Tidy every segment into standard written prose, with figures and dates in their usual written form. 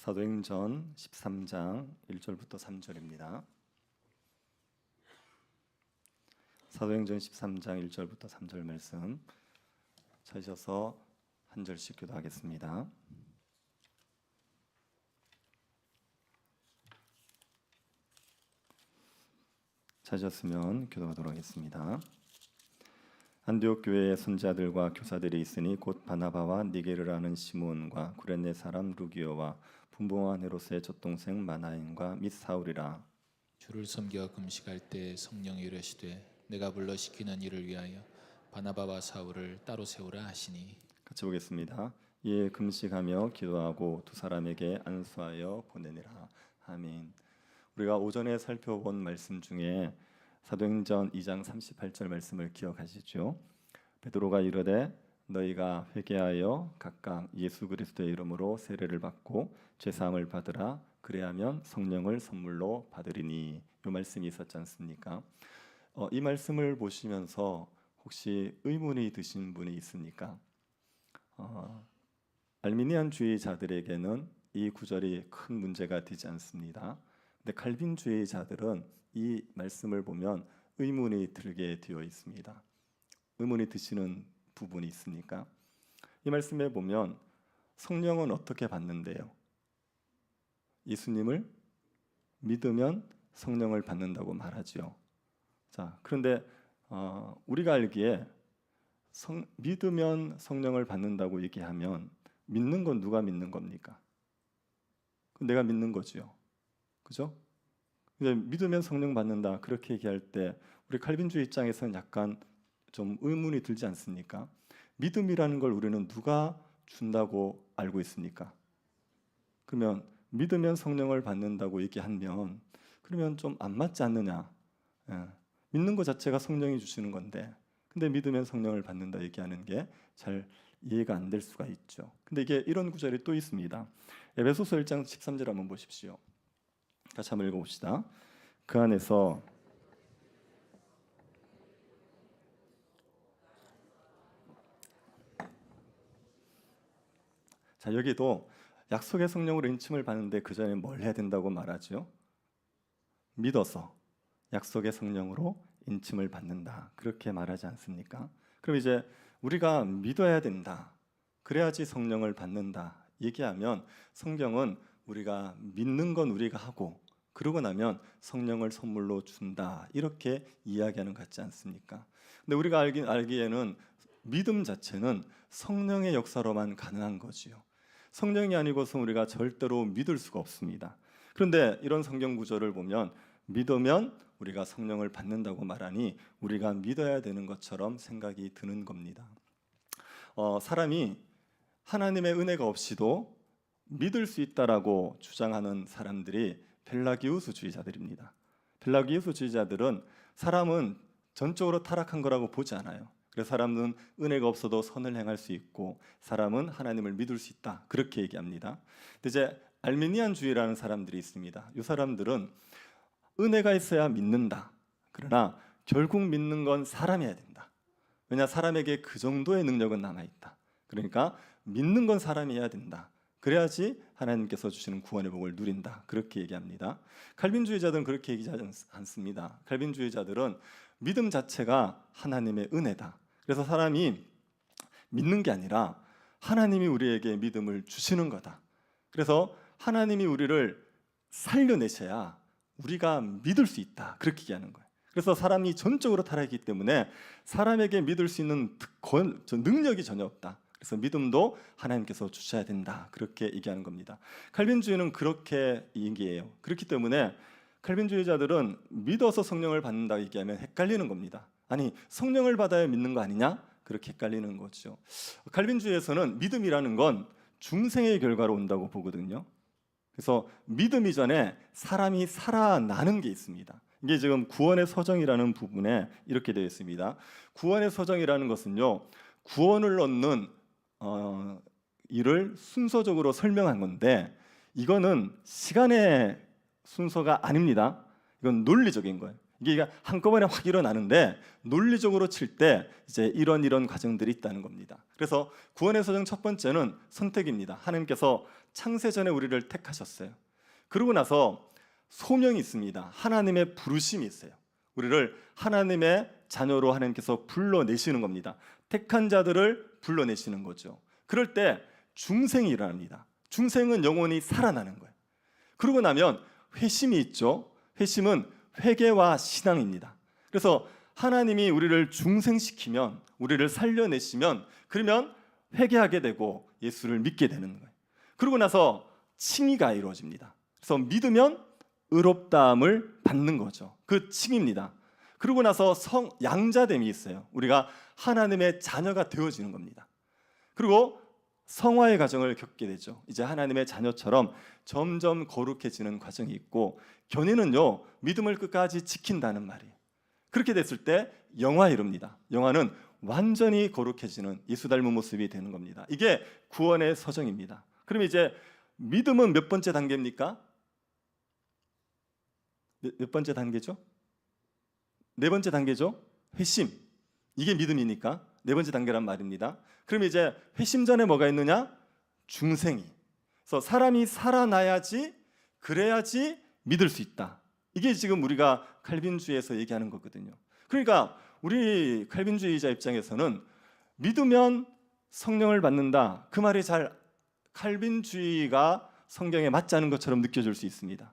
사도행전 13장 1절부터 3절입니다. 사도행전 13장 1절부터 3절 말씀 찾으셔서 한 절씩 교도하겠습니다. 찾으셨으면 교도하도록 하겠습니다. 안디옥 교회에 선지자들과 교사들이 있으니 곧 바나바와 니게르라는 시몬과 구레네 사람 루기오와 분봉한 헤롯의 젖동생 마나엔과 및 사울이라. 주를 섬겨 금식할 때 성령이 이르시되 내가 불러 시키는 일을 위하여 바나바와 사울을 따로 세우라 하시니. 같이 보겠습니다. 이에 금식하며 기도하고 두 사람에게 안수하여 보내니라. 아멘. 우리가 오전에 살펴본 말씀 중에 사도행전 2장 38절 말씀을 기억하시죠? 베드로가 이르되 너희가 회개하여 각각 예수 그리스도의 이름으로 세례를 받고 죄사함을 받으라. 그래야면 성령을 선물로 받으리니. 이 말씀이 있었지 않습니까? 이 말씀을 보시면서 혹시 의문이 드신 분이 있습니까? 알미니안주의자들에게는 이 구절이 큰 문제가 되지 않습니다. 근데 칼빈주의자들은 이 말씀을 보면 의문이 들게 되어 있습니다. 의문이 드시는 부분이 있습니까? 이 말씀에 보면 성령은 어떻게 받는데요? 예수님을 믿으면 성령을 받는다고 말하지요. 자, 그런데 우리가 알기에 믿으면 성령을 받는다고 얘기하면 믿는 건 누가 믿는 겁니까? 내가 믿는 거지요. 그죠? 믿으면 성령 받는다 그렇게 얘기할 때 우리 칼빈주의 입장에서는 약간 좀 의문이 들지 않습니까? 믿음이라는 걸 우리는 누가 준다고 알고 있습니까? 그러면 믿으면 성령을 받는다고 얘기하면 그러면 좀 안 맞지 않느냐? 믿는 것 자체가 성령이 주시는 건데 근데 믿으면 성령을 받는다 얘기하는 게 잘 이해가 안 될 수가 있죠. 근데 이게 이런 구절이 또 있습니다. 에베소서 1장 13절 한번 보십시오. 같이 한번 읽어봅시다. 그 안에서 자, 여기도 약속의 성령으로 인침을 받는데 그 전에 뭘 해야 된다고 말하죠? 믿어서 약속의 성령으로 인침을 받는다 그렇게 말하지 않습니까? 그럼 이제 우리가 믿어야 된다 그래야지 성령을 받는다 얘기하면 성경은 우리가 믿는 건 우리가 하고 그러고 나면 성령을 선물로 준다 이렇게 이야기하는 것 같지 않습니까? 근데 우리가 알기에는 믿음 자체는 성령의 역사로만 가능한 거지요. 성령이 아니고서 우리가 절대로 믿을 수가 없습니다. 그런데 이런 성경 구절을 보면 믿으면 우리가 성령을 받는다고 말하니 우리가 믿어야 되는 것처럼 생각이 드는 겁니다. 사람이 하나님의 은혜가 없이도 믿을 수 있다라고 주장하는 사람들이 펠라기우스주의자들입니다. 펠라기우스주의자들은 사람은 전적으로 타락한 거라고 보지 않아요. 그래서 사람은 은혜가 없어도 선을 행할 수 있고 사람은 하나님을 믿을 수 있다 그렇게 얘기합니다. 근데 이제 알미니안주의라는 사람들이 있습니다. 이 사람들은 은혜가 있어야 믿는다. 그러나 결국 믿는 건 사람이어야 된다. 왜냐 사람에게 그 정도의 능력은 남아있다. 그러니까 믿는 건 사람이어야 된다. 그래야지 하나님께서 주시는 구원의 복을 누린다. 그렇게 얘기합니다. 칼빈주의자들은 그렇게 얘기하지 않습니다. 칼빈주의자들은 믿음 자체가 하나님의 은혜다. 그래서 사람이 믿는 게 아니라 하나님이 우리에게 믿음을 주시는 거다. 그래서 하나님이 우리를 살려내셔야 우리가 믿을 수 있다. 그렇게 얘기하는 거예요. 그래서 사람이 전적으로 타락했기 때문에 사람에게 믿을 수 있는 능력이 전혀 없다. 그래서 믿음도 하나님께서 주셔야 된다. 그렇게 얘기하는 겁니다. 칼빈주의는 그렇게 얘기해요. 그렇기 때문에 칼빈주의자들은 믿어서 성령을 받는다 얘기하면 헷갈리는 겁니다. 아니 성령을 받아야 믿는 거 아니냐? 그렇게 헷갈리는 거죠. 칼빈주의에서는 믿음이라는 건 중생의 결과로 온다고 보거든요. 그래서 믿음 이전에 사람이 살아나는 게 있습니다. 이게 지금 구원의 서정이라는 부분에 이렇게 되어 있습니다. 구원의 서정이라는 것은요 구원을 얻는 일을 순서적으로 설명한 건데 이거는 시간의 순서가 아닙니다. 이건 논리적인 거예요. 이게 한꺼번에 확 일어나는데 논리적으로 칠 때 이제 이런 과정들이 있다는 겁니다. 그래서 구원의 소정 첫 번째는 선택입니다. 하나님께서 창세 전에 우리를 택하셨어요. 그러고 나서 소명이 있습니다. 하나님의 부르심이 있어요. 우리를 하나님의 자녀로 하나님께서 불러내시는 겁니다. 택한 자들을 불러내시는 거죠. 그럴 때 중생이 일어납니다. 중생은 영원히 살아나는 거예요. 그러고 나면 회심이 있죠. 회심은 회개와 신앙입니다. 그래서 하나님이 우리를 중생시키면, 우리를 살려내시면, 그러면 회개하게 되고 예수를 믿게 되는 거예요. 그러고 나서 칭의가 이루어집니다. 그래서 믿으면 의롭다함을 받는 거죠. 그 칭의입니다. 그러고 나서 양자됨이 있어요. 우리가 하나님의 자녀가 되어지는 겁니다. 그리고 성화의 과정을 겪게 되죠. 이제 하나님의 자녀처럼 점점 거룩해지는 과정이 있고, 견인은요, 믿음을 끝까지 지킨다는 말이에요. 그렇게 됐을 때 영화에 이릅니다. 영화는 완전히 거룩해지는 예수 닮은 모습이 되는 겁니다. 이게 구원의 서정입니다. 그럼 이제 믿음은 몇 번째 단계입니까? 몇 번째 단계죠? 네 번째 단계죠. 회심. 이게 믿음이니까 네 번째 단계란 말입니다. 그럼 이제 회심 전에 뭐가 있느냐? 중생이. 그래서 사람이 살아나야지, 그래야지 믿을 수 있다. 이게 지금 우리가 칼빈주의에서 얘기하는 거거든요. 그러니까 우리 칼빈주의자 입장에서는 믿으면 성령을 받는다, 그 말이 잘 칼빈주의가 성경에 맞지 않은 것처럼 느껴질 수 있습니다.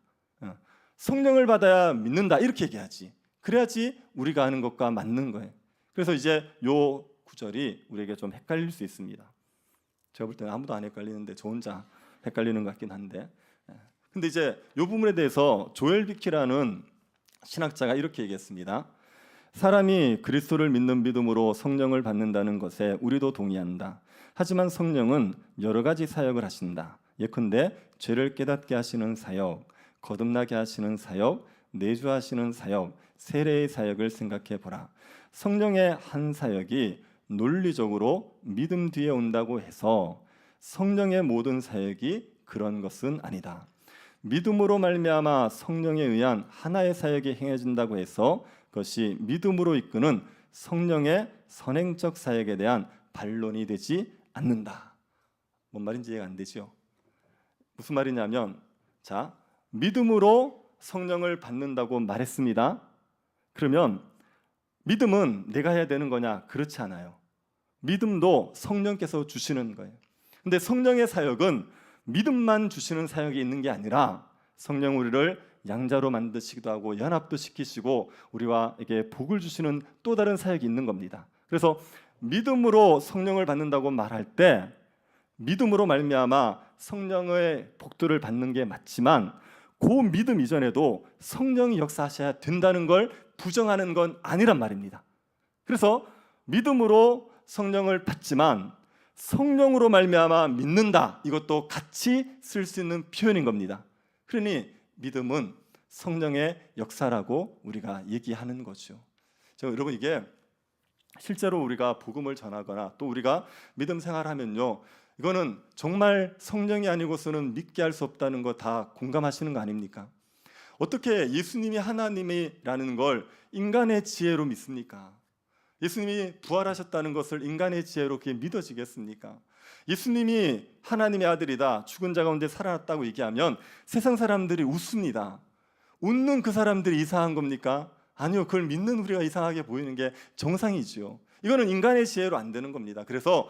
성령을 받아야 믿는다 이렇게 얘기하지, 그래야지 우리가 하는 것과 맞는 거예요. 그래서 이제 요 구절이 우리에게 좀 헷갈릴 수 있습니다. 제가 볼 때는 아무도 안 헷갈리는데 저 혼자 헷갈리는 것 같긴 한데, 근데 이제 요 부분에 대해서 조엘 비키라는 신학자가 이렇게 얘기했습니다. 사람이 그리스도를 믿는 믿음으로 성령을 받는다는 것에 우리도 동의한다. 하지만 성령은 여러 가지 사역을 하신다. 예컨대 죄를 깨닫게 하시는 사역, 거듭나게 하시는 사역, 내주하시는 사역, 세례의 사역을 생각해 보라. 성령의 한 사역이 논리적으로 믿음 뒤에 온다고 해서 성령의 모든 사역이 그런 것은 아니다. 믿음으로 말미암아 성령에 의한 하나의 사역이 행해진다고 해서 그것이 믿음으로 이끄는 성령의 선행적 사역에 대한 반론이 되지 않는다. 뭔 말인지 이해가 안 되죠? 무슨 말이냐면, 자, 믿음으로 성령을 받는다고 말했습니다. 그러면 믿음은 내가 해야 되는 거냐? 그렇지 않아요. 믿음도 성령께서 주시는 거예요. 근데 성령의 사역은 믿음만 주시는 사역이 있는 게 아니라 성령 우리를 양자로 만드시기도 하고 연합도 시키시고 우리와 이게 복을 주시는 또 다른 사역이 있는 겁니다. 그래서 믿음으로 성령을 받는다고 말할 때 믿음으로 말미암아 성령의 복들을 받는 게 맞지만 그 믿음 이전에도 성령이 역사하셔야 된다는 걸 부정하는 건 아니란 말입니다. 그래서 믿음으로 성령을 받지만 성령으로 말미암아 믿는다, 이것도 같이 쓸 수 있는 표현인 겁니다. 그러니 믿음은 성령의 역사라고 우리가 얘기하는 거죠. 여러분, 이게 실제로 우리가 복음을 전하거나 또 우리가 믿음 생활하면요, 이거는 정말 성령이 아니고서는 믿게 할 수 없다는 거 다 공감하시는 거 아닙니까? 어떻게 예수님이 하나님이라는 걸 인간의 지혜로 믿습니까? 예수님이 부활하셨다는 것을 인간의 지혜로 그게 믿어지겠습니까? 예수님이 하나님의 아들이다, 죽은 자 가운데 살아났다고 얘기하면 세상 사람들이 웃습니다. 웃는 그 사람들이 이상한 겁니까? 아니요, 그걸 믿는 우리가 이상하게 보이는 게 정상이지요. 이거는 인간의 지혜로 안 되는 겁니다. 그래서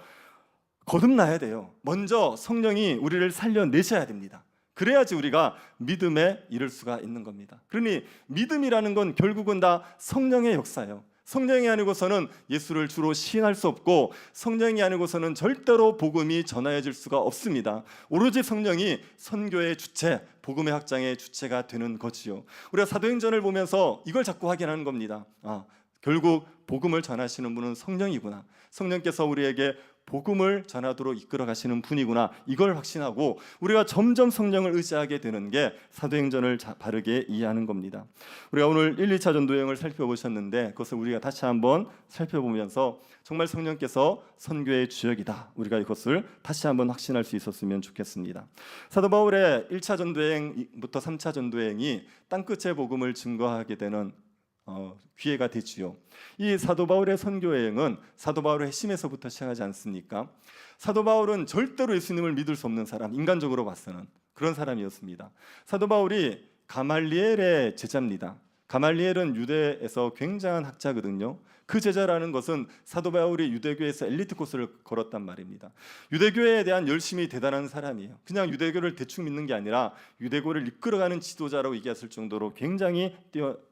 거듭나야 돼요. 먼저 성령이 우리를 살려내셔야 됩니다. 그래야지 우리가 믿음에 이를 수가 있는 겁니다. 그러니 믿음이라는 건 결국은 다 성령의 역사예요. 성령이 아니고서는 예수를 주로 시인할 수 없고 성령이 아니고서는 절대로 복음이 전하여질 수가 없습니다. 오로지 성령이 선교의 주체, 복음의 확장의 주체가 되는 거지요. 우리가 사도행전을 보면서 이걸 자꾸 확인하는 겁니다. 결국 복음을 전하시는 분은 성령이구나. 성령께서 우리에게 복음을 전하도록 이끌어 가시는 분이구나, 이걸 확신하고 우리가 점점 성령을 의지하게 되는 게 사도행전을 바르게 이해하는 겁니다. 우리가 오늘 1, 2차 전도 여행을 살펴보셨는데 그것을 우리가 다시 한번 살펴보면서 정말 성령께서 선교의 주역이다, 우리가 이것을 다시 한번 확신할 수 있었으면 좋겠습니다. 사도 바울의 1차 전도 여행부터 3차 전도 여행이 땅끝의 복음을 증거하게 되는 기회가 되지요. 이 사도 바울의 선교 여행은 사도 바울의 핵심에서부터 시작하지 않습니까? 사도 바울은 절대로 예수님을 믿을 수 없는 사람, 인간적으로 봐서는 그런 사람이었습니다. 사도 바울이 가말리엘의 제자입니다. 가말리엘은 유대에서 굉장한 학자거든요. 그 제자라는 것은 사도 바울이 유대교에서 엘리트 코스를 걸었단 말입니다. 유대교에 대한 열심이 대단한 사람이에요. 그냥 유대교를 대충 믿는 게 아니라 유대교를 이끌어가는 지도자라고 얘기했을 정도로 굉장히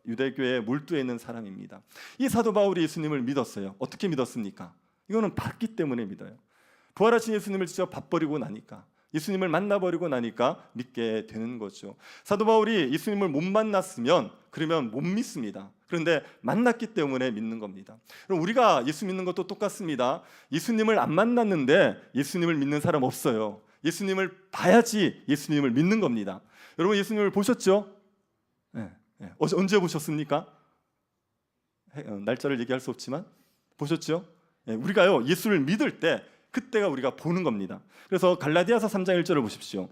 유대교에 몰두해 있는 사람입니다. 이 사도 바울이 예수님을 믿었어요. 어떻게 믿었습니까? 이거는 봤기 때문에 믿어요. 부활하신 예수님을 직접 봐버리고 나니까, 예수님을 만나버리고 나니까 믿게 되는 거죠. 사도 바울이 예수님을 못 만났으면 그러면 못 믿습니다. 그런데 만났기 때문에 믿는 겁니다. 그럼 우리가 예수 믿는 것도 똑같습니다. 예수님을 안 만났는데 예수님을 믿는 사람 없어요. 예수님을 봐야지 예수님을 믿는 겁니다. 여러분 예수님을 보셨죠? 네. 언제 보셨습니까? 날짜를 얘기할 수 없지만 보셨죠? 우리가요 예수를 믿을 때 그때가 우리가 보는 겁니다. 그래서 갈라디아서 3장 1절을 보십시오.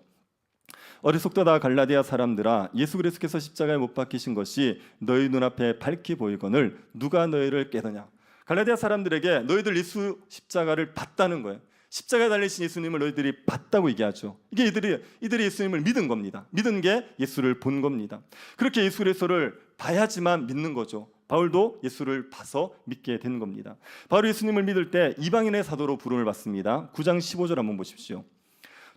어리석도다 갈라디아 사람들아, 예수 그리스도께서 십자가에 못 박히신 것이 너희 눈앞에 밝히 보이거늘 누가 너희를 깨더냐. 갈라디아 사람들에게 너희들 예수 십자가를 봤다는 거예요. 십자가에 달리신 예수님을 너희들이 봤다고 얘기하죠. 이게 이들이 예수님을 믿은 겁니다. 믿은 게 예수를 본 겁니다. 그렇게 예수 그리스도를 봐야지만 믿는 거죠. 바울도 예수를 봐서 믿게 된 겁니다. 바울이 예수님을 믿을 때 이방인의 사도로 부름을 받습니다. 9장 15절 한번 보십시오.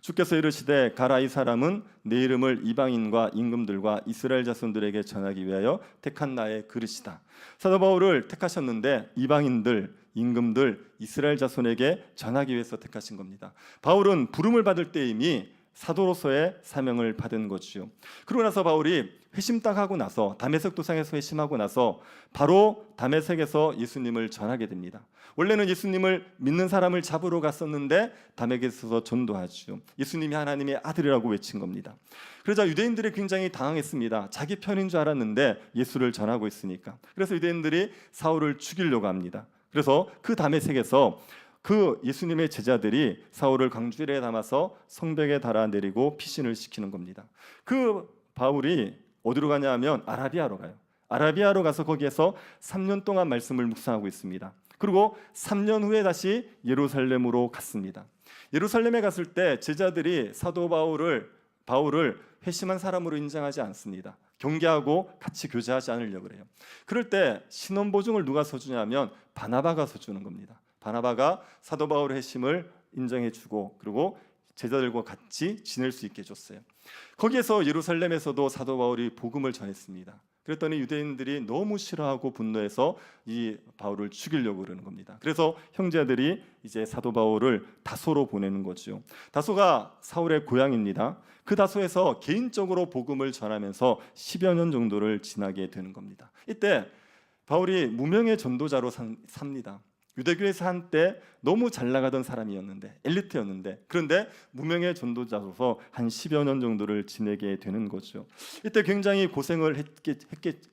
주께서 이르시되 가라, 이 사람은 내 이름을 이방인과 임금들과 이스라엘 자손들에게 전하기 위하여 택한 나의 그릇이다. 사도 바울을 택하셨는데 이방인들, 임금들, 이스라엘 자손에게 전하기 위해서 택하신 겁니다. 바울은 부름을 받을 때 이미 사도로서의 사명을 받은 거지요. 그러고 나서 바울이 회심 딱 하고 나서 다메섹 도상에서 회심하고 나서 바로 다메섹에서 예수님을 전하게 됩니다. 원래는 예수님을 믿는 사람을 잡으러 갔었는데 다메섹에서 전도하죠. 예수님이 하나님의 아들이라고 외친 겁니다. 그러자 유대인들이 굉장히 당황했습니다. 자기 편인 줄 알았는데 예수를 전하고 있으니까. 그래서 유대인들이 사울을 죽이려고 합니다. 그래서 그 다메섹에서 그 예수님의 제자들이 사울을 광주리에 담아서 성벽에 달아 내리고 피신을 시키는 겁니다. 그 바울이 어디로 가냐 하면 아라비아로 가요. 아라비아로 가서 거기에서 3년 동안 말씀을 묵상하고 있습니다. 그리고 3년 후에 다시 예루살렘으로 갔습니다. 예루살렘에 갔을 때 제자들이 사도 바울을 회심한 사람으로 인정하지 않습니다. 경계하고 같이 교제하지 않으려고 그래요. 그럴 때 신원보증을 누가 서주냐면 바나바가 서주는 겁니다. 바나바가 사도 바울의 회심을 인정해주고 그리고 제자들과 같이 지낼 수 있게 해줬어요. 거기에서 예루살렘에서도 사도 바울이 복음을 전했습니다. 그랬더니 유대인들이 너무 싫어하고 분노해서 이 바울을 죽이려고 그러는 겁니다. 그래서 형제들이 이제 사도 바울을 다소로 보내는 거죠. 다소가 사울의 고향입니다. 그 다소에서 개인적으로 복음을 전하면서 10여 년 정도를 지나게 되는 겁니다. 이때 바울이 무명의 전도자로 삽니다. 유대교에서 한때 너무 잘 나가던 사람이었는데 엘리트였는데 그런데 무명의 전도자로서 한 10여 년 정도를 지내게 되는 거죠. 이때 굉장히 고생을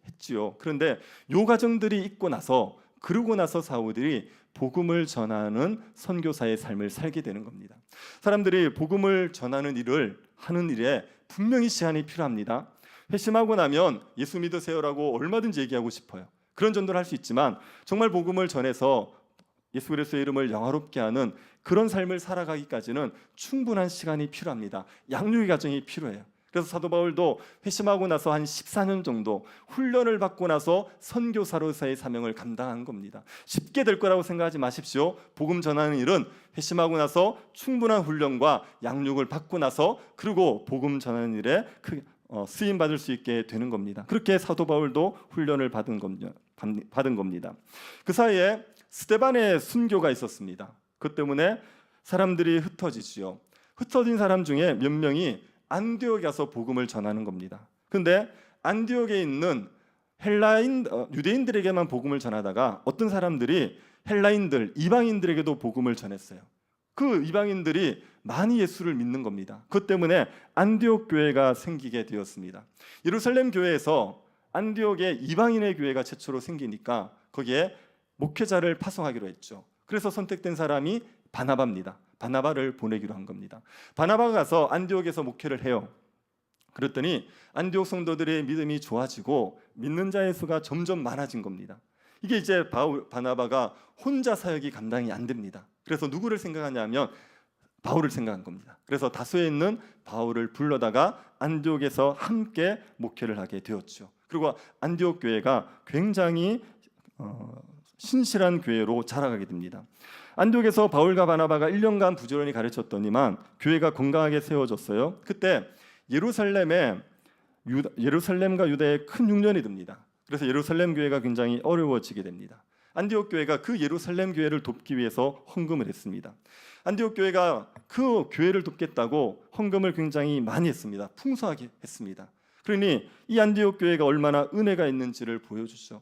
했지요. 그런데 요 과정들이 있고 나서 그러고 나서 사울들이 복음을 전하는 선교사의 삶을 살게 되는 겁니다. 사람들이 복음을 전하는 일을 하는 일에 분명히 시간이 필요합니다. 회심하고 나면 예수 믿으세요라고 얼마든지 얘기하고 싶어요. 그런 전도를 할 수 있지만 정말 복음을 전해서 예수 그리스도의 이름을 영화롭게 하는 그런 삶을 살아가기까지는 충분한 시간이 필요합니다. 양육의 과정이 필요해요. 그래서 사도 바울도 회심하고 나서 한 14년 정도 훈련을 받고 나서 선교사로서의 사명을 감당한 겁니다. 쉽게 될 거라고 생각하지 마십시오. 복음 전하는 일은 회심하고 나서 충분한 훈련과 양육을 받고 나서 그리고 복음 전하는 일에 쓰임 받을 수 있게 되는 겁니다. 그렇게 사도 바울도 훈련을 받은 겁니다. 그 사이에 스데반의 순교가 있었습니다. 그 때문에 사람들이 흩어지지요. 흩어진 사람 중에 몇 명이 안디옥에 가서 복음을 전하는 겁니다. 그런데 안디옥에 있는 유대인들에게만 복음을 전하다가 어떤 사람들이 헬라인들, 이방인들에게도 복음을 전했어요. 그 이방인들이 많이 예수를 믿는 겁니다. 그것 때문에 안디옥 교회가 생기게 되었습니다. 예루살렘 교회에서 안디옥에 이방인의 교회가 최초로 생기니까 거기에 목회자를 파송하기로 했죠. 그래서 선택된 사람이 바나바입니다. 바나바를 보내기로 한 겁니다. 바나바가 가서 안디옥에서 목회를 해요. 그랬더니 안디옥 성도들의 믿음이 좋아지고 믿는 자의 수가 점점 많아진 겁니다. 이게 이제 바나바가 혼자 사역이 감당이 안 됩니다. 그래서 누구를 생각하냐면 바울을 생각한 겁니다. 그래서 다소에 있는 바울을 불러다가 안디옥에서 함께 목회를 하게 되었죠. 그리고 안디옥 교회가 굉장히 신실한 교회로 자라가게 됩니다. 안디옥에서 바울과 바나바가 1년간 부지런히 가르쳤더니만 교회가 건강하게 세워졌어요. 그때 예루살lem과 유다에 큰 흉년이 듭니다. 그래서 예루살렘 교회가 굉장히 어려워지게 됩니다. 안디옥 교회가 그 예루살렘 교회를 돕기 위해서 헌금을 했습니다. 안디옥 교회가 그 교회를 돕겠다고 헌금을 굉장히 많이 했습니다. 풍성하게 했습니다. 그러니 이 안디옥 교회가 얼마나 은혜가 있는지를 보여주죠.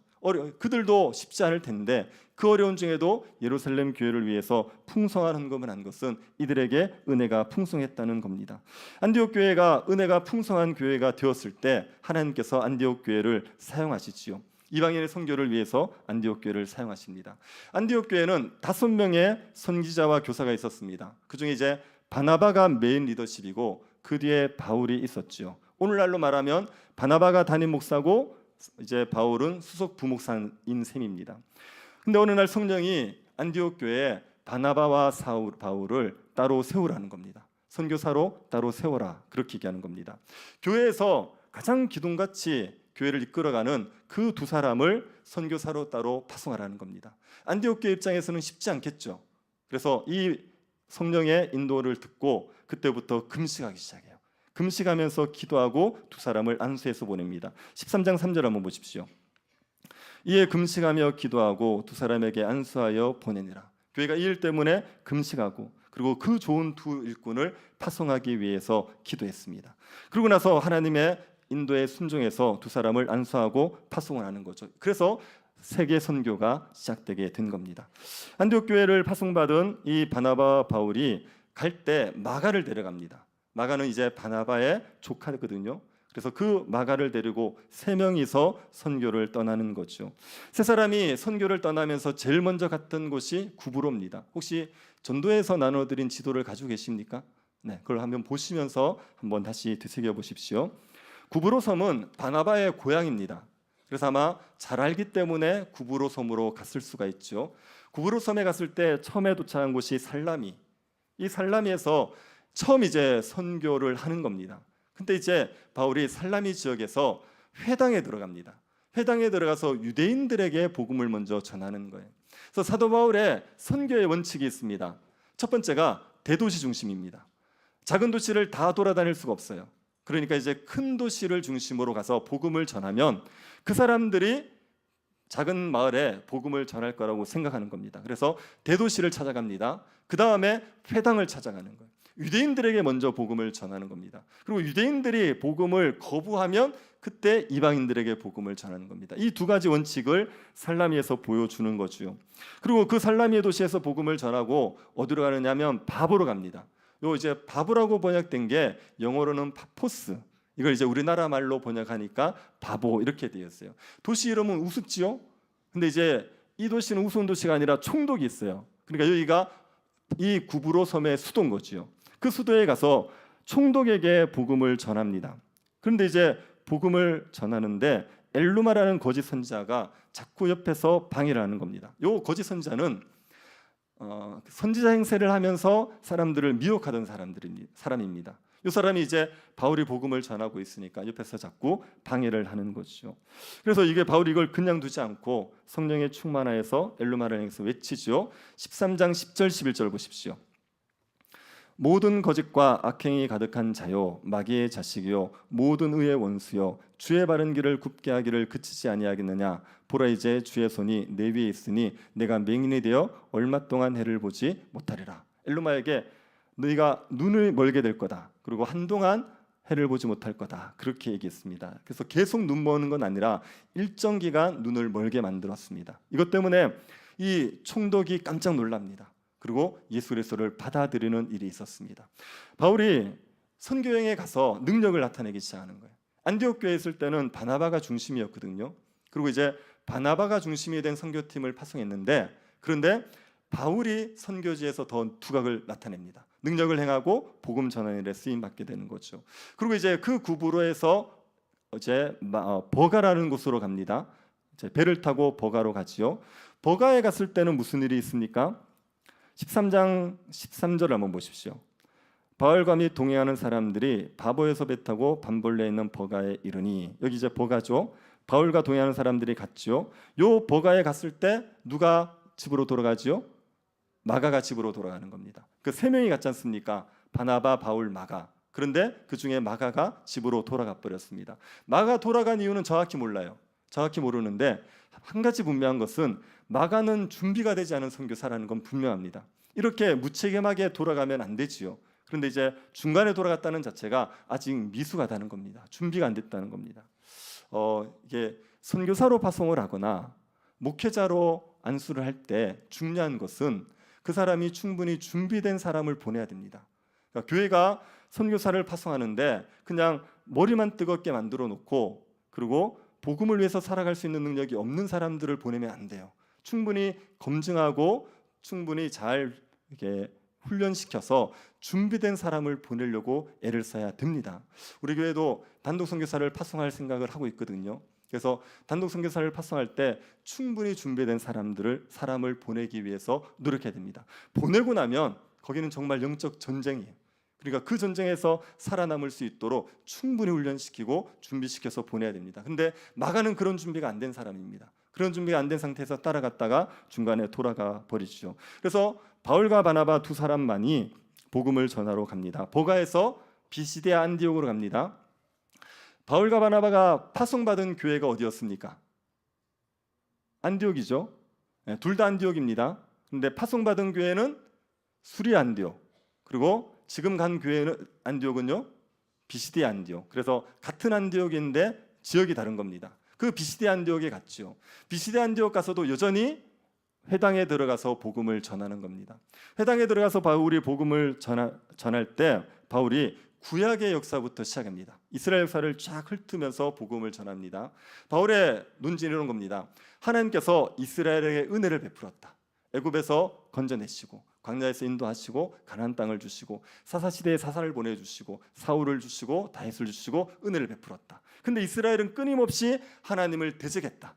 그들도 쉽지 않을 텐데 그 어려운 중에도 예루살렘 교회를 위해서 풍성한 헌금을 한 것은 이들에게 은혜가 풍성했다는 겁니다. 안디옥 교회가 은혜가 풍성한 교회가 되었을 때 하나님께서 안디옥 교회를 사용하시지요. 이방인의 선교를 위해서 안디옥 교회를 사용하십니다. 안디옥 교회는 5명의 선지자와 교사가 있었습니다. 그중에 이제 바나바가 메인 리더십이고 그 뒤에 바울이 있었지요. 오늘날로 말하면 바나바가 담임 목사고 이제 바울은 수석 부목사인 셈입니다. 근데 어느 날 성령이 안디옥 교회에 바나바와 바울을 따로 세우라는 겁니다. 선교사로 따로 세워라, 그렇게 얘기하는 겁니다. 교회에서 가장 기둥같이 교회를 이끌어가는 그 두 사람을 선교사로 따로 파송하라는 겁니다. 안디옥 교회 입장에서는 쉽지 않겠죠. 그래서 이 성령의 인도를 듣고 그때부터 금식하기 시작해요. 금식하면서 기도하고 두 사람을 안수해서 보냅니다. 13장 3절 한번 보십시오. 이에 금식하며 기도하고 두 사람에게 안수하여 보내니라. 교회가 이 일 때문에 금식하고 그리고 그 좋은 두 일꾼을 파송하기 위해서 기도했습니다. 그러고 나서 하나님의 인도에 순종해서 두 사람을 안수하고 파송을 하는 거죠. 그래서 세계 선교가 시작되게 된 겁니다. 안디옥 교회를 파송받은 이 바나바 바울이 갈 때 마가를 데려갑니다. 마가는 이제 바나바의 조카거든요. 그래서 그 마가를 데리고 3명이서 선교를 떠나는 거죠. 세 사람이 선교를 떠나면서 제일 먼저 갔던 곳이 구브로입니다. 혹시 전도에서 나눠드린 지도를 가지고 계십니까? 네, 그걸 한번 보시면서 한번 다시 되새겨 보십시오. 구브로 섬은 바나바의 고향입니다. 그래서 아마 잘 알기 때문에 구브로 섬으로 갔을 수가 있죠. 구브로 섬에 갔을 때 처음에 도착한 곳이 살라미. 이 살라미에서 처음 이제 선교를 하는 겁니다. 근데 이제 바울이 살라미 지역에서 회당에 들어갑니다. 회당에 들어가서 유대인들에게 복음을 먼저 전하는 거예요. 그래서 사도 바울의 선교의 원칙이 있습니다. 첫 번째가 대도시 중심입니다. 작은 도시를 다 돌아다닐 수가 없어요. 그러니까 이제 큰 도시를 중심으로 가서 복음을 전하면 그 사람들이 작은 마을에 복음을 전할 거라고 생각하는 겁니다. 그래서 대도시를 찾아갑니다. 그 다음에 회당을 찾아가는 거예요. 유대인들에게 먼저 복음을 전하는 겁니다. 그리고 유대인들이 복음을 거부하면 그때 이방인들에게 복음을 전하는 겁니다. 이 두 가지 원칙을 살라미에서 보여주는 거죠. 그리고 그 살라미의 도시에서 복음을 전하고 어디로 가느냐면 바보로 갑니다. 요 이제 바보라고 번역된 게 영어로는 파포스. 이걸 이제 우리나라 말로 번역하니까 바보 이렇게 되었어요. 도시 이름은 우습지요. 근데 이제 이 도시는 우스운 도시가 아니라 총독이 있어요. 그러니까 여기가 이 구브로 섬의 수도인 거지요. 그 수도에 가서 총독에게 복음을 전합니다. 그런데 이제 복음을 전하는데 엘루마라는 거짓 선지자가 자꾸 옆에서 방해를 하는 겁니다. 요 거짓 선지자는 선지자 행세를 하면서 사람들을 미혹하던 사람입니다. 이 사람이 이제 바울이 복음을 전하고 있으니까 옆에서 자꾸 방해를 하는 것이죠. 그래서 이게 바울이 이걸 그냥 두지 않고 성령에 충만하여서 엘루마를 향해서 외치죠. 13장 10절 11절 보십시오. 모든 거짓과 악행이 가득한 자요 마귀의 자식이요 모든 의의 원수요 주의 바른 길을 굽게 하기를 그치지 아니하겠느냐. 보라 이제 주의 손이 내 위에 있으니 내가 맹인이 되어 얼마 동안 해를 보지 못하리라. 엘루마에게 너희가 눈을 멀게 될 거다. 그리고 한동안 해를 보지 못할 거다. 그렇게 얘기했습니다. 그래서 계속 눈 머는 건 아니라 일정 기간 눈을 멀게 만들었습니다. 이것 때문에 이 총독이 깜짝 놀랍니다. 그리고 예수 그리스도를 받아들이는 일이 있었습니다. 바울이 선교여행에 가서 능력을 나타내기 시작하는 거예요. 안디옥 교회에 있을 때는 바나바가 중심이었거든요. 그리고 이제 바나바가 중심이 된 선교팀을 파송했는데 그런데 바울이 선교지에서 더 두각을 나타냅니다. 능력을 행하고 복음 전하는 일에 쓰임 받게 되는 거죠. 그리고 이제 그 구브로에서 이제 버가라는 곳으로 갑니다. 이제 배를 타고 버가로 가지요. 버가에 갔을 때는 무슨 일이 있습니까? 13장 13절 한번 보십시오. 바울과 및 동행하는 사람들이 바보에서 배 타고 밤벌레에 있는 버가에 이르니, 여기 이제 버가죠. 바울과 동행하는 사람들이 갔지요. 요 버가에 갔을 때 누가 집으로 돌아가지요? 마가가 집으로 돌아가는 겁니다. 그 세 명이 갔지 않습니까? 바나바, 바울, 마가. 그런데 그 중에 마가가 집으로 돌아가 버렸습니다. 마가 돌아간 이유는 정확히 몰라요. 정확히 모르는데 한 가지 분명한 것은 마가는 준비가 되지 않은 선교사라는 건 분명합니다. 이렇게 무책임하게 돌아가면 안 되지요. 그런데 이제 중간에 돌아갔다는 자체가 아직 미숙하다는 겁니다. 준비가 안 됐다는 겁니다. 이게 선교사로 파송을 하거나 목회자로 안수를 할 때 중요한 것은 그 사람이 충분히 준비된 사람을 보내야 됩니다. 그러니까 교회가 선교사를 파송하는데 그냥 머리만 뜨겁게 만들어 놓고 그리고 복음을 위해서 살아갈 수 있는 능력이 없는 사람들을 보내면 안 돼요. 충분히 검증하고 충분히 잘 이렇게 훈련시켜서 준비된 사람을 보내려고 애를 써야 됩니다. 우리 교회도 단독 선교사를 파송할 생각을 하고 있거든요. 그래서 단독 선교사를 파송할 때 충분히 준비된 사람을 보내기 위해서 노력해야 됩니다. 보내고 나면 거기는 정말 영적 전쟁이에요. 그러니까 그 전쟁에서 살아남을 수 있도록 충분히 훈련시키고 준비시켜서 보내야 됩니다. 근데 마가는 그런 준비가 안 된 사람입니다. 그런 준비가 안 된 상태에서 따라갔다가 중간에 돌아가 버리죠. 그래서 바울과 바나바 두 사람만이 복음을 전하러 갑니다. 버가에서 비시디아 안디옥으로 갑니다. 바울과 바나바가 파송받은 교회가 어디였습니까? 안디옥이죠. 둘 다 안디옥입니다. 그런데 파송받은 교회는 수리 안디옥, 그리고 지금 간 교회는 안디옥은요 비시디아 안디옥. 그래서 같은 안디옥인데 지역이 다른 겁니다. 그 비시디아 안디옥에 갔죠. 비시디아 안디옥 가서도 여전히 회당에 들어가서 복음을 전하는 겁니다. 회당에 들어가서 바울이 복음을 전할 때 바울이 구약의 역사부터 시작합니다. 이스라엘 역사를 쫙 훑으면서 복음을 전합니다. 바울의 논지는 이런 겁니다. 하나님께서 이스라엘에게 은혜를 베풀었다. 애굽에서 건져내시고 광야에서 인도하시고 가나안 땅을 주시고 사사시대에 사사를 보내주시고 사울을 주시고 다윗을 주시고 은혜를 베풀었다. 근데 이스라엘은 끊임없이 하나님을 대적했다.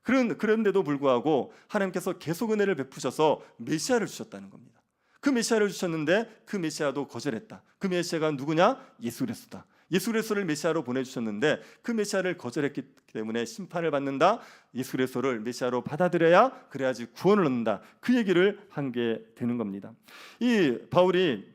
그런데도 불구하고 하나님께서 계속 은혜를 베푸셔서 메시아를 주셨다는 겁니다. 그 메시아를 주셨는데 그 메시아도 거절했다. 그 메시아가 누구냐? 예수 그리스도다. 예수 그리스도를 메시아로 보내주셨는데 그 메시아를 거절했기 때문에 심판을 받는다. 예수 그리스도를 메시아로 받아들여야 그래야지 구원을 얻는다. 그 얘기를 한 게 되는 겁니다. 이 바울이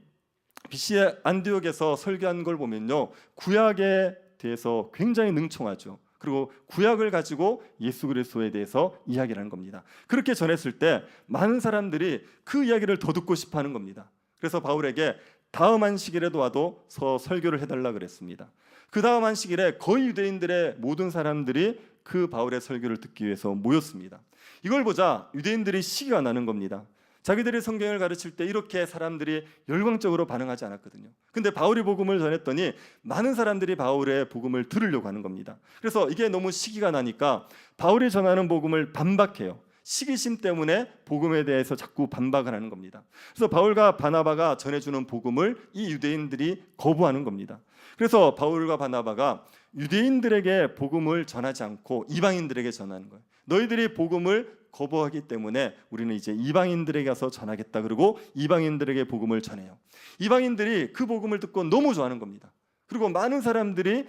비시디아 안디옥에서 설교한 걸 보면요, 구약에 대해서 굉장히 능청하죠. 그리고 구약을 가지고 예수 그리스도에 대해서 이야기를 하는 겁니다. 그렇게 전했을 때 많은 사람들이 그 이야기를 더 듣고 싶어하는 겁니다. 그래서 바울에게 다음 안식일에도 와도 설교를 해달라 그랬습니다. 그 다음 안식일에 거의 유대인들의 모든 사람들이 그 바울의 설교를 듣기 위해서 모였습니다. 이걸 보자 유대인들이 시기가 나는 겁니다. 자기들이 성경을 가르칠 때 이렇게 사람들이 열광적으로 반응하지 않았거든요. 근데 바울이 복음을 전했더니 많은 사람들이 바울의 복음을 들으려고 하는 겁니다. 그래서 이게 너무 시기가 나니까 바울이 전하는 복음을 반박해요. 시기심 때문에 복음에 대해서 자꾸 반박을 하는 겁니다. 그래서 바울과 바나바가 전해주는 복음을 이 유대인들이 거부하는 겁니다. 그래서 바울과 바나바가 유대인들에게 복음을 전하지 않고 이방인들에게 전하는 거예요. 너희들이 복음을 거부하기 때문에 우리는 이제 이방인들에게 가서 전하겠다. 그리고 이방인들에게 복음을 전해요. 이방인들이 그 복음을 듣고 너무 좋아하는 겁니다. 그리고 많은 사람들이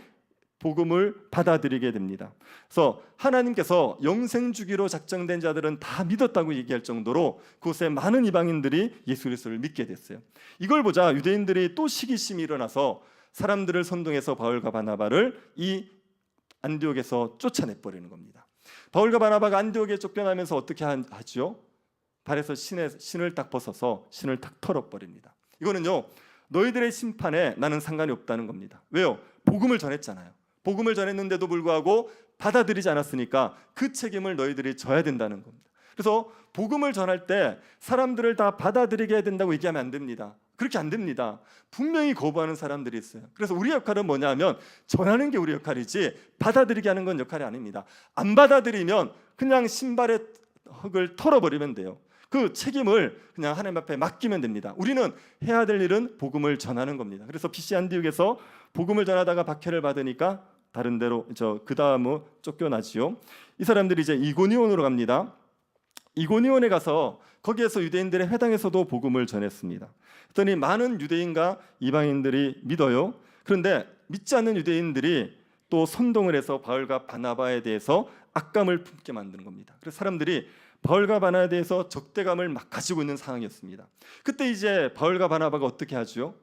복음을 받아들이게 됩니다. 그래서 하나님께서 영생 주기로 작정된 자들은 다 믿었다고 얘기할 정도로 그곳에 많은 이방인들이 예수 그리스도를 믿게 됐어요. 이걸 보자 유대인들이 또 시기심이 일어나서 사람들을 선동해서 바울과 바나바를 이 안디옥에서 쫓아내버리는 겁니다. 바울과 바나바가 안디옥에 쫓겨나면서 어떻게 하죠? 발에서 신을 딱 벗어서 신을 탁 털어버립니다. 이거는요, 너희들의 심판에 나는 상관이 없다는 겁니다. 왜요? 복음을 전했잖아요. 복음을 전했는데도 불구하고 받아들이지 않았으니까 그 책임을 너희들이 져야 된다는 겁니다. 그래서 복음을 전할 때 사람들을 다 받아들이게 해야 된다고 얘기하면 안 됩니다. 그렇게 안 됩니다. 분명히 거부하는 사람들이 있어요. 그래서 우리 역할은 뭐냐면 전하는 게 우리 역할이지 받아들이게 하는 건 역할이 아닙니다. 안 받아들이면 그냥 신발의 흙을 털어버리면 돼요. 그 책임을 그냥 하나님 앞에 맡기면 됩니다. 우리는 해야 될 일은 복음을 전하는 겁니다. 그래서 PC 안디옥에서 복음을 전하다가 박해를 받으니까 다른 데로 그 다음은 쫓겨나지요. 이 사람들이 이제 이고니온으로 갑니다. 이고니온에 가서 거기에서 유대인들의 회당에서도 복음을 전했습니다. 그랬더니 많은 유대인과 이방인들이 믿어요. 그런데 믿지 않는 유대인들이 또 선동을 해서 바울과 바나바에 대해서 악감을 품게 만드는 겁니다. 그래서 사람들이 바울과 바나바에 대해서 적대감을 막 가지고 있는 상황이었습니다. 그때 이제 바울과 바나바가 어떻게 하죠?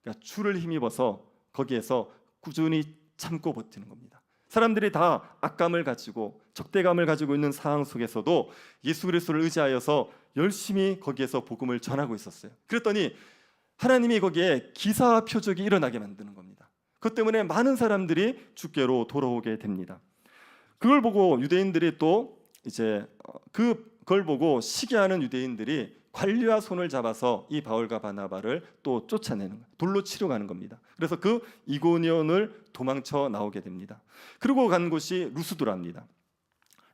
그러니까 줄을 힘입어서 거기에서 꾸준히 참고 버티는 겁니다. 사람들이 다 악감을 가지고 적대감을 가지고 있는 상황 속에서도 예수 그리스도를 의지하여서 열심히 거기에서 복음을 전하고 있었어요. 그랬더니 하나님이 거기에 기사와 표적이 일어나게 만드는 겁니다. 그것 때문에 많은 사람들이 주께로 돌아오게 됩니다. 그걸 보고 유대인들이 또 이제 그걸 보고 시기하는 유대인들이 관리와 손을 잡아서 이 바울과 바나바를 또 쫓아내는 거예요. 돌로 치러 가는 겁니다. 그래서 그 이고니온을 도망쳐 나오게 됩니다. 그리고 간 곳이 루스드라입니다.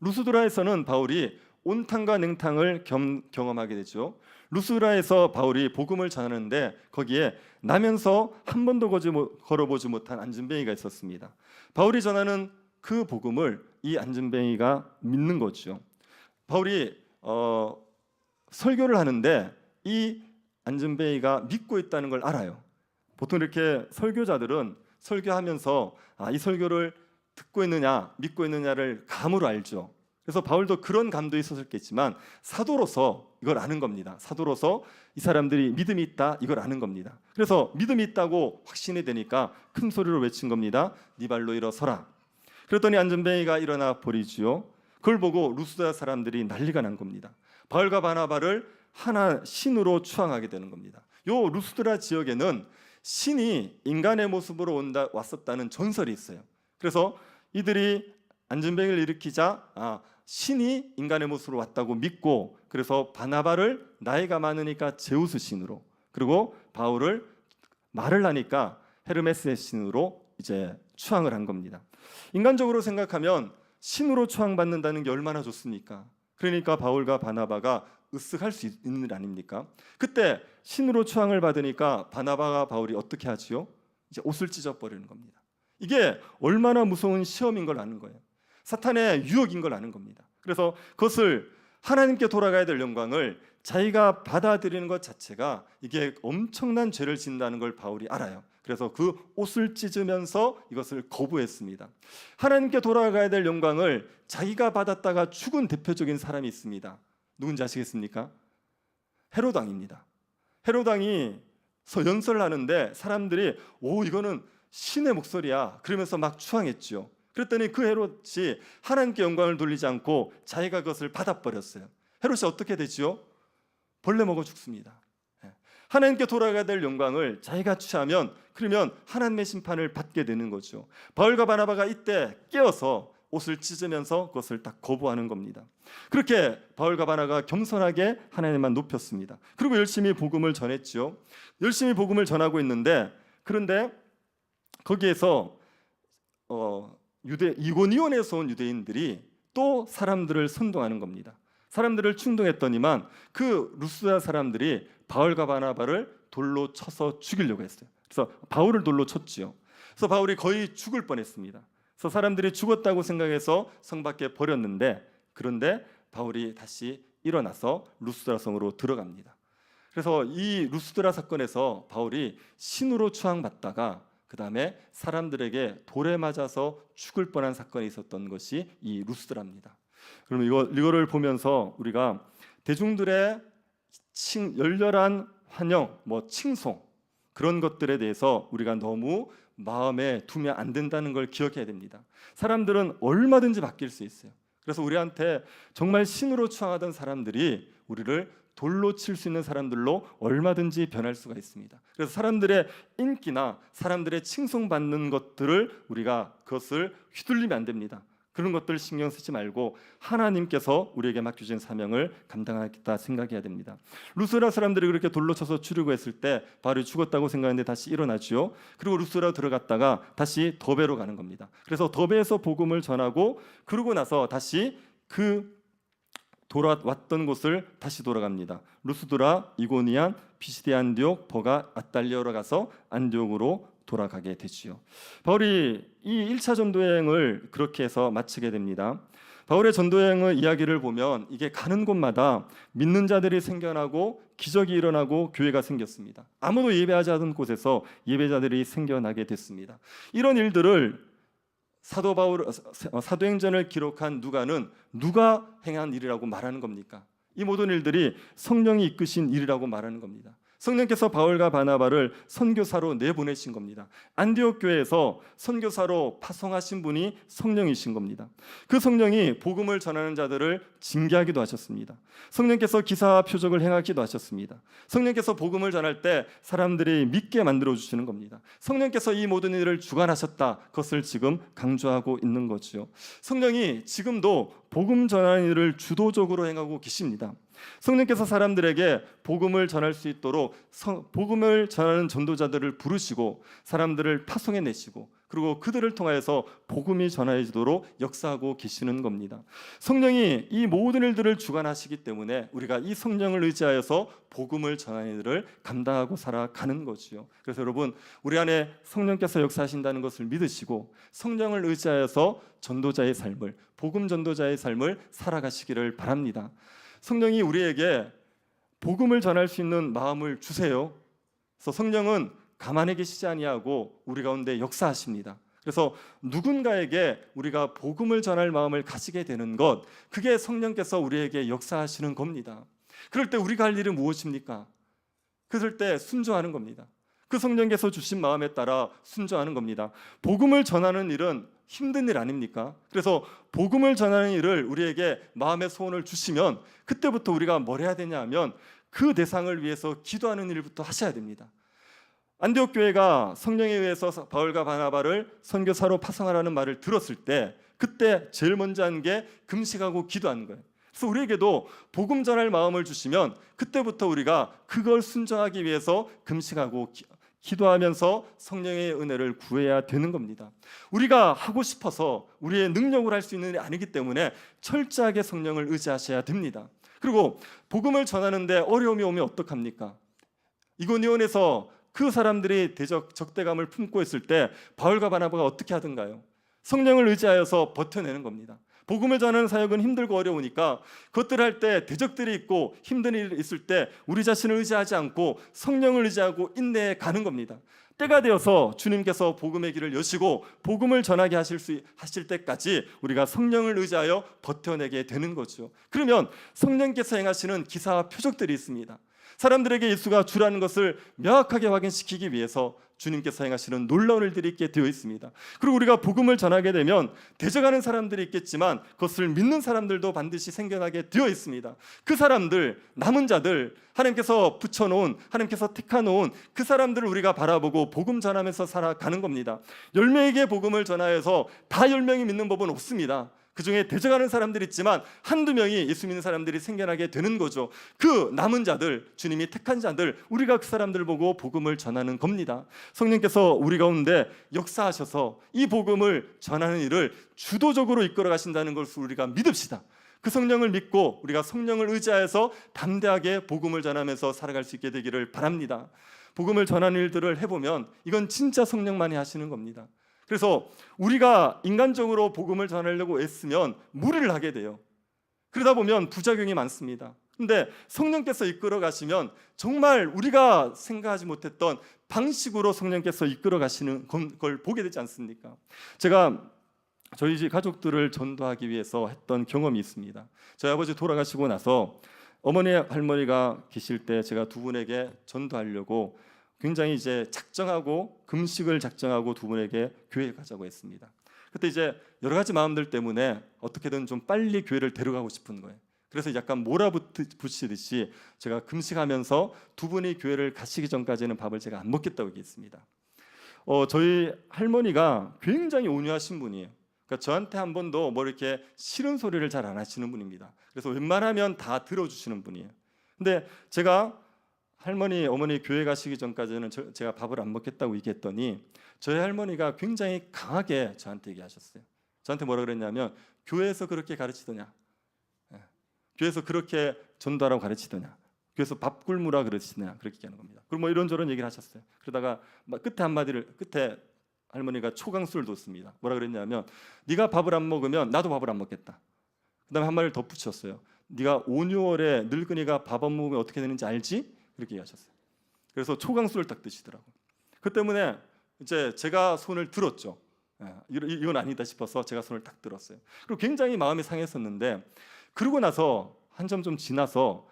루스드라에서는 바울이 온탕과 냉탕을 경험하게 되죠. 루스드라에서 바울이 복음을 전하는데 거기에 나면서 한 번도 걸어보지 못한 안진뱅이가 있었습니다. 바울이 전하는 그 복음을 이 안진뱅이가 믿는 거죠. 바울이 설교를 하는데 이 안진뱅이가 믿고 있다는 걸 알아요. 보통 이렇게 설교자들은 설교하면서 이 설교를 듣고 있느냐 믿고 있느냐를 감으로 알죠. 그래서 바울도 그런 감도 있었겠지만 사도로서 이걸 아는 겁니다. 사도로서 이 사람들이 믿음이 있다 이걸 아는 겁니다. 그래서 믿음이 있다고 확신이 되니까 큰 소리로 외친 겁니다. 네 발로 일어서라. 그랬더니 안진뱅이가 일어나 버리지요. 그걸 보고 루스드라 사람들이 난리가 난 겁니다. 바울과 바나바를 하나 신으로 추앙하게 되는 겁니다. 요 루스드라 지역에는 신이 인간의 모습으로 왔었다는 전설이 있어요. 그래서 이들이 안진뱅이를 일으키자 신이 인간의 모습으로 왔다고 믿고 그래서 바나바를 나이가 많으니까 제우스 신으로 그리고 바울을 말을 하니까 헤르메스의 신으로 이제 추앙을 한 겁니다. 인간적으로 생각하면 신으로 추앙받는다는 게 얼마나 좋습니까? 그러니까 바울과 바나바가 으쓱할 수 있는 일 아닙니까? 그때 신으로 추앙을 받으니까 바나바가 바울이 어떻게 하지요? 이제 옷을 찢어버리는 겁니다. 이게 얼마나 무서운 시험인 걸 아는 거예요. 사탄의 유혹인 걸 아는 겁니다. 그래서 그것을 하나님께 돌아가야 될 영광을 자기가 받아들이는 것 자체가 이게 엄청난 죄를 짓는다는 걸 바울이 알아요. 그래서 그 옷을 찢으면서 이것을 거부했습니다. 하나님께 돌아가야 될 영광을 자기가 받았다가 죽은 대표적인 사람이 있습니다. 누군지 아시겠습니까? 헤롯 왕입니다. 헤롯 왕이 연설을 하는데 사람들이 이거는 신의 목소리야 그러면서 막 추앙했죠. 그랬더니 그 헤롯이 하나님께 영광을 돌리지 않고 자기가 그것을 받아버렸어요. 헤롯이 어떻게 되지요? 벌레 먹어 죽습니다. 하나님께 돌아가야 될 영광을 자기가 취하면 그러면 하나님의 심판을 받게 되는 거죠. 바울과 바나바가 이때 깨어서 옷을 찢으면서 그것을 딱 거부하는 겁니다. 그렇게 바울과 바나바가 겸손하게 하나님만 높였습니다. 그리고 열심히 복음을 전했죠. 열심히 복음을 전하고 있는데 그런데 거기에서 이고니온에서 온 유대인들이 또 사람들을 선동하는 겁니다. 사람들을 충동했더니만 그 루스드라 사람들이 바울과 바나바를 돌로 쳐서 죽이려고 했어요. 그래서 바울을 돌로 쳤지요. 그래서 바울이 거의 죽을 뻔했습니다. 그래서 사람들이 죽었다고 생각해서 성 밖에 버렸는데 그런데 바울이 다시 일어나서 루스드라 성으로 들어갑니다. 그래서 이 루스드라 사건에서 바울이 신으로 추앙받다가 그 다음에 사람들에게 돌에 맞아서 죽을 뻔한 사건이 있었던 것이 이 루스드라입니다. 그럼 이거를 보면서 우리가 대중들의 열렬한 환영, 칭송 그런 것들에 대해서 우리가 너무 마음에 두면 안 된다는 걸 기억해야 됩니다. 사람들은 얼마든지 바뀔 수 있어요. 그래서 우리한테 정말 신으로 추앙하던 사람들이 우리를 돌로 칠 수 있는 사람들로 얼마든지 변할 수가 있습니다. 그래서 사람들의 인기나 사람들의 칭송받는 것들을 우리가 그것을 휘둘리면 안 됩니다. 그런 것들 신경 쓰지 말고 하나님께서 우리에게 맡겨진 사명을 감당하겠다 생각해야 됩니다. 루스드라 사람들이 그렇게 돌로 쳐서 죽이려고 했을 때 바울이 죽었다고 생각했는데 다시 일어나죠. 그리고 루스드라 들어갔다가 다시 더베로 가는 겁니다. 그래서 더베에서 복음을 전하고 그러고 나서 다시 그 돌아왔던 곳을 다시 돌아갑니다. 루스드라, 이고니안, 피시디 안디옥, 버가, 아달리아로 가서 안디옥으로 돌아가게 되지요. 바울이 이 1차 전도여행을 그렇게 해서 마치게 됩니다. 바울의 전도여행의 이야기를 보면 이게 가는 곳마다 믿는 자들이 생겨나고 기적이 일어나고 교회가 생겼습니다. 아무도 예배하지 않은 곳에서 예배자들이 생겨나게 됐습니다. 이런 일들을 사도행전을 기록한 누가는 누가 행한 일이라고 말하는 겁니까? 이 모든 일들이 성령이 이끄신 일이라고 말하는 겁니다. 성령께서 바울과 바나바를 선교사로 내보내신 겁니다. 안디옥 교회에서 선교사로 파송하신 분이 성령이신 겁니다. 그 성령이 복음을 전하는 자들을 징계하기도 하셨습니다. 성령께서 기사와 표적을 행하기도 하셨습니다. 성령께서 복음을 전할 때 사람들이 믿게 만들어 주시는 겁니다. 성령께서 이 모든 일을 주관하셨다. 그것을 지금 강조하고 있는 거죠. 성령이 지금도 복음 전하는 일을 주도적으로 행하고 계십니다. 성령께서 사람들에게 복음을 전할 수 있도록 복음을 전하는 전도자들을 부르시고 사람들을 파송해 내시고 그리고 그들을 통하여서 복음이 전해지도록 역사하고 계시는 겁니다. 성령이 이 모든 일들을 주관하시기 때문에 우리가 이 성령을 의지하여서 복음을 전하는 일을 감당하고 살아가는 거지요. 그래서 여러분, 우리 안에 성령께서 역사하신다는 것을 믿으시고 성령을 의지하여서 전도자의 삶을, 복음 전도자의 삶을 살아가시기를 바랍니다. 성령이 우리에게 복음을 전할 수 있는 마음을 주세요. 그래서 성령은 가만히 계시지 아니하고 우리 가운데 역사하십니다. 그래서 누군가에게 우리가 복음을 전할 마음을 가지게 되는 것, 그게 성령께서 우리에게 역사하시는 겁니다. 그럴 때 우리가 할 일은 무엇입니까? 그럴 때 순종하는 겁니다. 그 성령께서 주신 마음에 따라 순종하는 겁니다. 복음을 전하는 일은 힘든 일 아닙니까? 그래서 복음을 전하는 일을 우리에게 마음의 소원을 주시면 그때부터 우리가 뭘 해야 되냐 하면 그 대상을 위해서 기도하는 일부터 하셔야 됩니다. 안디옥 교회가 성령에 의해서 바울과 바나바를 선교사로 파송하라는 말을 들었을 때 그때 제일 먼저 한 게 금식하고 기도하는 거예요. 그래서 우리에게도 복음 전할 마음을 주시면 그때부터 우리가 그걸 순종하기 위해서 금식하고 기도하면서 성령의 은혜를 구해야 되는 겁니다. 우리가 하고 싶어서 우리의 능력으로 할 수 있는 일이 아니기 때문에 철저하게 성령을 의지하셔야 됩니다. 그리고 복음을 전하는데 어려움이 오면 어떡합니까? 이고니온에서 그 사람들이 적대감을 품고 있을 때 바울과 바나바가 어떻게 하던가요? 성령을 의지하여서 버텨내는 겁니다. 복음을 전하는 사역은 힘들고 어려우니까 그것들을 할 때 대적들이 있고 힘든 일이 있을 때 우리 자신을 의지하지 않고 성령을 의지하고 인내해 가는 겁니다. 때가 되어서 주님께서 복음의 길을 여시고 복음을 전하게 하실 때까지 우리가 성령을 의지하여 버텨내게 되는 거죠. 그러면 성령께서 행하시는 기사와 표적들이 있습니다. 사람들에게 예수가 주라는 것을 명확하게 확인시키기 위해서 주님께서 행하시는 놀라운 일들이 있게 되어 있습니다. 그리고 우리가 복음을 전하게 되면 대적하는 사람들이 있겠지만 그것을 믿는 사람들도 반드시 생겨나게 되어 있습니다. 그 사람들, 남은 자들, 하나님께서 붙여놓은, 하나님께서 택해놓은 그 사람들을 우리가 바라보고 복음 전하면서 살아가는 겁니다. 10명에게 복음을 전하여서 다 10명이 믿는 법은 없습니다. 그 중에 대적하는 사람들이 있지만 한두 명이 예수 믿는 사람들이 생겨나게 되는 거죠. 그 남은 자들, 주님이 택한 자들, 우리가 그 사람들을 보고 복음을 전하는 겁니다. 성령께서 우리 가운데 역사하셔서 이 복음을 전하는 일을 주도적으로 이끌어 가신다는 것을 우리가 믿읍시다. 그 성령을 믿고 우리가 성령을 의지하여서 담대하게 복음을 전하면서 살아갈 수 있게 되기를 바랍니다. 복음을 전하는 일들을 해보면 이건 진짜 성령만이 하시는 겁니다. 그래서 우리가 인간적으로 복음을 전하려고 애쓰면 무리를 하게 돼요. 그러다 보면 부작용이 많습니다. 근데 성령께서 이끌어 가시면 정말 우리가 생각하지 못했던 방식으로 성령께서 이끌어 가시는 걸 보게 되지 않습니까? 제가 저희 집 가족들을 전도하기 위해서 했던 경험이 있습니다. 저희 아버지 돌아가시고 나서 어머니 할머니가 계실 때 제가 두 분에게 전도하려고 굉장히 이제 금식을 작정하고 두 분에게 교회에 가자고 했습니다. 그때 이제 여러 가지 마음들 때문에 어떻게든 좀 빨리 교회를 데려가고 싶은 거예요. 그래서 약간 몰아붙이듯이 제가 금식하면서 두 분이 교회를 가시기 전까지는 밥을 제가 안 먹겠다고 얘기했습니다. 저희 할머니가 굉장히 온유하신 분이에요. 그러니까 저한테 한 번도 뭐 이렇게 싫은 소리를 잘 안 하시는 분입니다. 그래서 웬만하면 다 들어주시는 분이에요. 근데 제가 어머니 교회 가시기 전까지는 제가 밥을 안 먹겠다고 얘기했더니 저희 할머니가 굉장히 강하게 저한테 얘기하셨어요. 저한테 뭐라 그랬냐면 교회에서 그렇게 가르치더냐. 교회에서 그렇게 전도하라고 가르치더냐? 교회에서 밥 굶으라 그러시느냐? 그렇게 얘기하는 겁니다. 그리고 뭐 이런저런 얘기를 하셨어요. 그러다가 끝에 할머니가 초강수를 뒀습니다. 뭐라 그랬냐면 네가 밥을 안 먹으면 나도 밥을 안 먹겠다. 그다음에 한 마디를 덧붙였어요. 네가 5, 6월에 늙은이가 밥 안 먹으면 어떻게 되는지 알지? 그렇게 얘기하셨어요. 그래서 초강수를 딱 드시더라고요. 그 때문에 이제 제가 손을 들었죠. 이건 아니다 싶어서 제가 손을 딱 들었어요. 그리고 굉장히 마음이 상했었는데 그러고 나서 한참 좀 지나서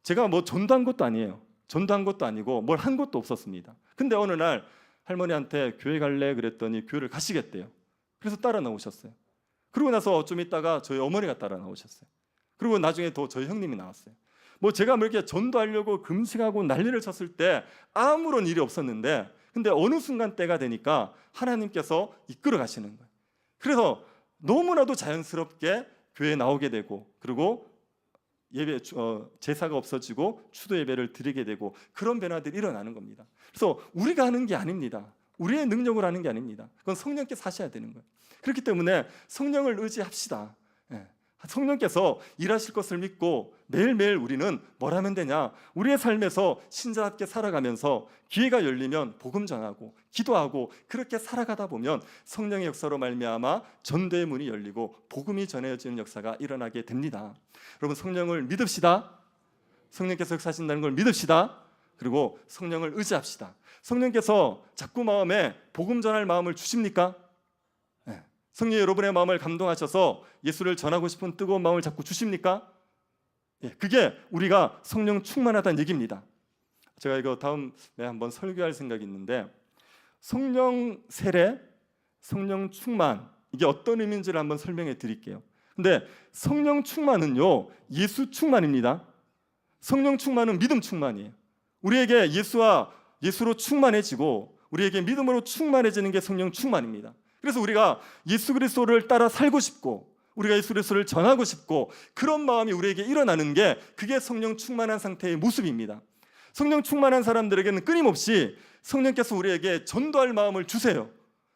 제가 뭐 전도한 것도 아니에요. 전도한 것도 아니고 뭘 한 것도 없었습니다. 근데 어느 날 할머니한테 교회 갈래 그랬더니 교회를 가시겠대요. 그래서 따라 나오셨어요. 그러고 나서 좀 있다가 저희 어머니가 따라 나오셨어요. 그리고 나중에 또 저희 형님이 나왔어요. 뭐 제가 뭐 이렇게 전도하려고 금식하고 난리를 쳤을 때 아무런 일이 없었는데 근데 어느 순간 때가 되니까 하나님께서 이끌어 가시는 거예요. 그래서 너무나도 자연스럽게 교회에 나오게 되고 그리고 예배 제사가 없어지고 추도 예배를 드리게 되고 그런 변화들이 일어나는 겁니다. 그래서 우리가 하는 게 아닙니다. 우리의 능력으로 하는 게 아닙니다. 그건 성령께서 하셔야 되는 거예요. 그렇기 때문에 성령을 의지합시다. 성령께서 일하실 것을 믿고 매일매일 우리는 뭘 하면 되냐? 우리의 삶에서 신자답게 살아가면서 기회가 열리면 복음 전하고 기도하고 그렇게 살아가다 보면 성령의 역사로 말미암아 전도의 문이 열리고 복음이 전해지는 역사가 일어나게 됩니다. 여러분 성령을 믿읍시다. 성령께서 역사하신다는 걸 믿읍시다. 그리고 성령을 의지합시다. 성령께서 자꾸 마음에 복음 전할 마음을 주십니까? 성령 여러분의 마음을 감동하셔서 예수를 전하고 싶은 뜨거운 마음을 자꾸 주십니까? 그게 우리가 성령 충만하다는 얘기입니다. 제가 이거 다음에 한번 설교할 생각이 있는데 성령 세례, 성령 충만 이게 어떤 의미인지를 한번 설명해 드릴게요. 근데 성령 충만은요 예수 충만입니다. 성령 충만은 믿음 충만이에요. 우리에게 예수로 충만해지고 우리에게 믿음으로 충만해지는 게 성령 충만입니다. 그래서 우리가 예수 그리스도를 따라 살고 싶고 우리가 예수 그리스도를 전하고 싶고 그런 마음이 우리에게 일어나는 게 그게 성령 충만한 상태의 모습입니다. 성령 충만한 사람들에게는 끊임없이 성령께서 우리에게 전도할 마음을 주세요.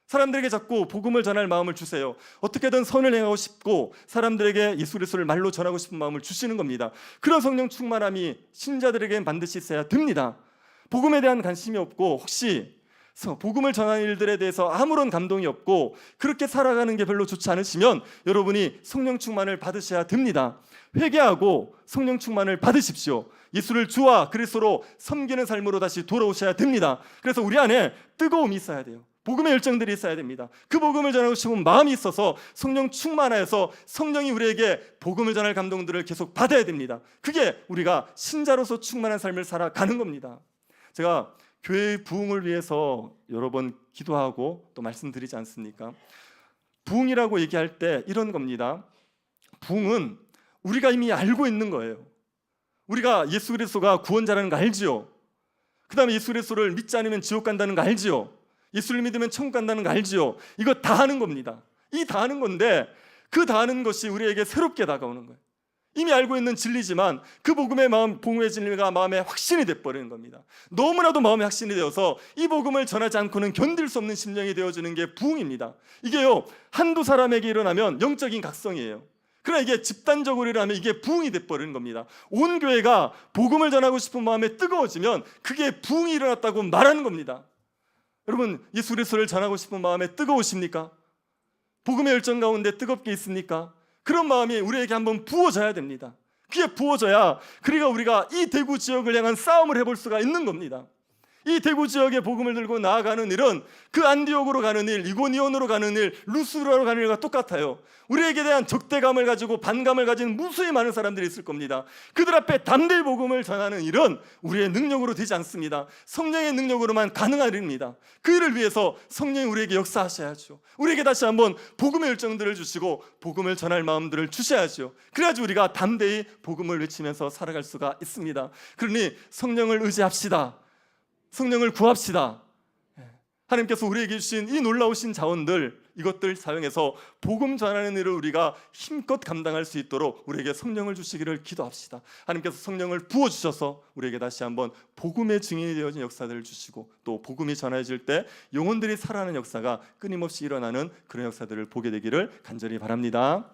사람들에게 자꾸 복음을 전할 마음을 주세요. 어떻게든 선을 행하고 싶고 사람들에게 예수 그리스도를 말로 전하고 싶은 마음을 주시는 겁니다. 그런 성령 충만함이 신자들에게는 반드시 있어야 됩니다. 복음에 대한 관심이 없고 혹시 복음을 전하는 일들에 대해서 아무런 감동이 없고 그렇게 살아가는 게 별로 좋지 않으시면 여러분이 성령 충만을 받으셔야 됩니다. 회개하고 성령 충만을 받으십시오. 예수를 주와 그리스도로 섬기는 삶으로 다시 돌아오셔야 됩니다. 그래서 우리 안에 뜨거움이 있어야 돼요. 복음의 열정들이 있어야 됩니다. 그 복음을 전하고 싶은 마음이 있어서 성령 충만하여서 성령이 우리에게 복음을 전할 감동들을 계속 받아야 됩니다. 그게 우리가 신자로서 충만한 삶을 살아가는 겁니다. 제가 교회의 부흥을 위해서 여러 번 기도하고 또 말씀드리지 않습니까? 부흥이라고 얘기할 때 이런 겁니다. 부흥은 우리가 이미 알고 있는 거예요. 우리가 예수 그리스도가 구원자라는 거 알지요. 그 다음에 예수 그리스도를 믿지 않으면 지옥 간다는 거 알지요. 예수를 믿으면 천국 간다는 거 알지요. 이거 다 하는 겁니다. 이 다 하는 건데 그 다 하는 것이 우리에게 새롭게 다가오는 거예요. 이미 알고 있는 진리지만 그 복음의 진리가 마음에 확신이 돼버리는 겁니다. 너무나도 마음에 확신이 되어서 이 복음을 전하지 않고는 견딜 수 없는 심령이 되어지는 게 부흥입니다. 이게요 한두 사람에게 일어나면 영적인 각성이에요. 그러나 이게 집단적으로 일어나면 이게 부흥이 돼버리는 겁니다. 온 교회가 복음을 전하고 싶은 마음에 뜨거워지면 그게 부흥이 일어났다고 말하는 겁니다. 여러분 예수 그리스도를 전하고 싶은 마음에 뜨거우십니까? 복음의 열정 가운데 뜨겁게 있습니까? 그런 마음이 우리에게 한번 부어져야 됩니다. 그게 부어져야 그러니까 우리가 이 대구 지역을 향한 싸움을 해볼 수가 있는 겁니다. 이 대구 지역의 복음을 들고 나아가는 일은 그 안디옥으로 가는 일, 이고니온으로 가는 일, 루스드라로 가는 일과 똑같아요. 우리에게 대한 적대감을 가지고 반감을 가진 무수히 많은 사람들이 있을 겁니다. 그들 앞에 담대히 복음을 전하는 일은 우리의 능력으로 되지 않습니다. 성령의 능력으로만 가능한 일입니다. 그 일을 위해서 성령이 우리에게 역사하셔야죠. 우리에게 다시 한번 복음의 열정들을 주시고 복음을 전할 마음들을 주셔야죠. 그래야지 우리가 담대히 복음을 외치면서 살아갈 수가 있습니다. 그러니 성령을 의지합시다. 성령을 구합시다. 하나님께서 우리에게 주신 이 놀라우신 자원들 이것들 사용해서 복음 전하는 일을 우리가 힘껏 감당할 수 있도록 우리에게 성령을 주시기를 기도합시다. 하나님께서 성령을 부어주셔서 우리에게 다시 한번 복음의 증인이 되어진 역사들을 주시고 또 복음이 전해질 때 영혼들이 살아나는 역사가 끊임없이 일어나는 그런 역사들을 보게 되기를 간절히 바랍니다.